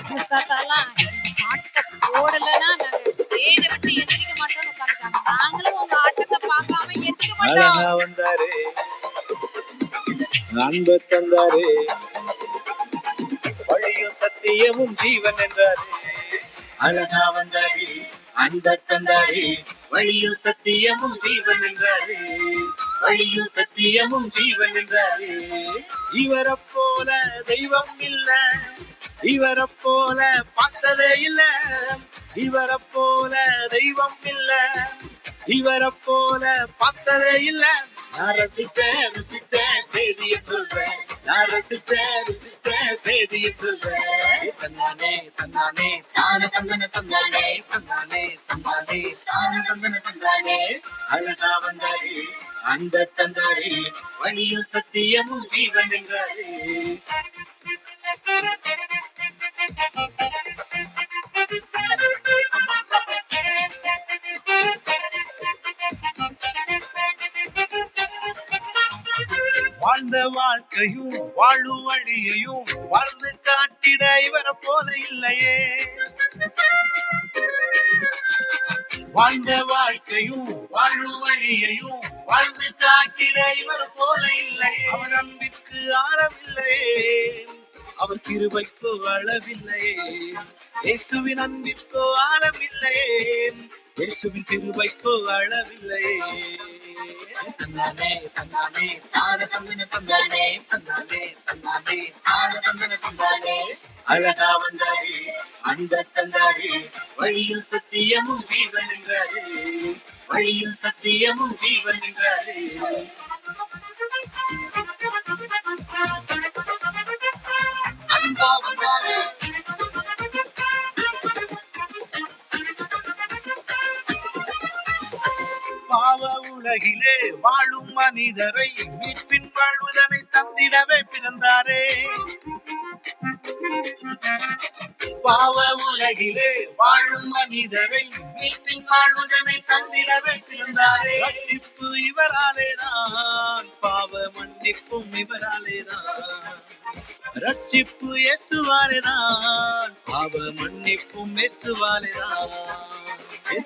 சுஸ்தாத்தாலாம் ஆட்டத்தை போடலைன்னா நாங்க ஸ்டேஜை விட்டு எந்திரிக்க மாட்டோம்னு உட்காந்துட்டாங்க. நாங்களும் உங்க ஆட்டத்தை பார்க்காம எந்திரிக்க மாட்டோம். அழகா வந்தாரு, அன்பு தந்தாரு, வழியும் சத்தியமும் ஜீவன் என்றாரு. அழகா வந்தாரு, அன்பு தந்தாரு, வழியும் சத்தியமும் ஜீவன் என்றாரு. வழியும் சத்தியமும் ஜீவன் என்றாரு. இவரை போல தெய்வம் இல்ல, இவரை போல பார்த்ததே இல்ல, இவரை போல தெய்வம் இல்ல, இவரை போல பார்த்ததே இல்ல. நான் ரசிச்சேன் ருசிச்சேன் செய்திய சொல்றேன், நான் ரசிச்சேன் ருசிச்சேன் செய்திய சொல்றேன். தன்னானே தன்னானே தான தந்தன தந்தானே, தன்னானே தன்னானே தான தந்தன தந்தானே. அழகா வந்தாரு, அன்ப தந்தாரு, வழியும் சத்தியமும் ஜீவன் என்றாரு. வாழ்ந்த வாழ்க்கையும் வாழும் வழியையும் வாழ்ந்து காட்டிட இவரை போல இல்லையே. வாழ்ந்த வாழ்க்கையும் வாழும் வழியையும் வாழ்ந்து காட்டிட இவரை போல இல்லையே. அவர் அன்பிற்கு ஆழமில்லையே, அவர் கிருபைக்கோ அளவில்லையே. இயேசுவின் அன்பிற்கோ ஆழமில்லையே, இயேசுவின் கிருபைக்கோ அளவில்லையே. தன்னானே தன்னானே தான தந்தன தந்தானே, தன்னானே தன்னானே தான தந்தன தந்தானே. அழகா வந்தாரு, அன்ப தந்தாரு, வழியும் சத்தியமும் ஜீவன் என்றாரு. வழியும் சத்தியமும் ஜீவன் என்றாரு. அன்பா வந்தாரு, பாவ உலகிலே வாழும் மனிதரை மீட்பின் வாழ்வுதனை தந்திடவே பிறந்தாரே. பாவ உலகிலே வாழும் மனிதரை மீட்பின் வாழ்வுதனை தந்திடவே பிறந்தாரே. ரட்சிப்பு இவராலேதான், பாவ மன்னிப்பும் இவராலேதான். ரட்சிப்பு இயேசுவாலேதான், பாவ மன்னிப்பும் இயேசுவாலேதான்.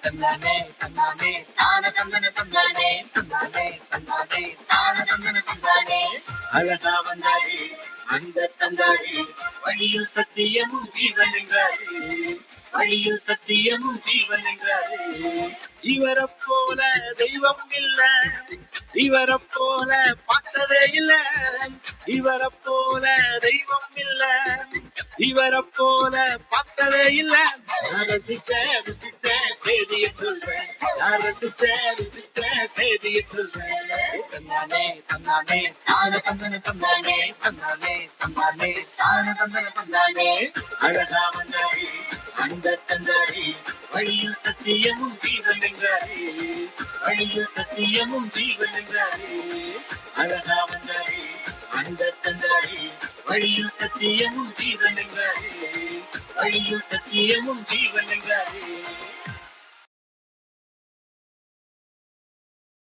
தன்னானே தன்னானே தான தந்தன தந்தானே, தன்னானே தன்னானே தான தந்தன தந்தானே. அழகா வந்தாரு, அன்ப தந்தாரு, வழியும் சத்தியமும் ஜீவன் என்றாரு. வழியும் சத்தியமும் ஜீவன் என்றாரு. இவரை போல தெய்வம் இல்ல, இவரை போல பார்த்ததே இல்ல, இவரை போல தெய்வம் இல்ல, இவரை போல பார்த்ததே இல்ல. நான் ரசிச்சேன் ருசிச்சேன் செய்திய சொல்றேன், நான் ரசிச்சேன் ருசிச்சேன் செய்திய சொல்றேன். தன்னானே தன்னானே தான தந்தன தந்தானே, தன்னானே தன்னானே தான தந்தன தந்தானே. அழகா வந்தாரு, அன்ப தந்தாரு, வழியும் சத்தியமும் ஜீவன் என்றாரு. வழியும் சத்தியமும் ஜீவன் என்றாரு. அழகா வந்தாரு, அன்ப தந்தாரு, வழியும் சத்தியமும் ஜீவன் என்றாரு. வழியும் சத்தியமும் ஜீவன் என்றாரு.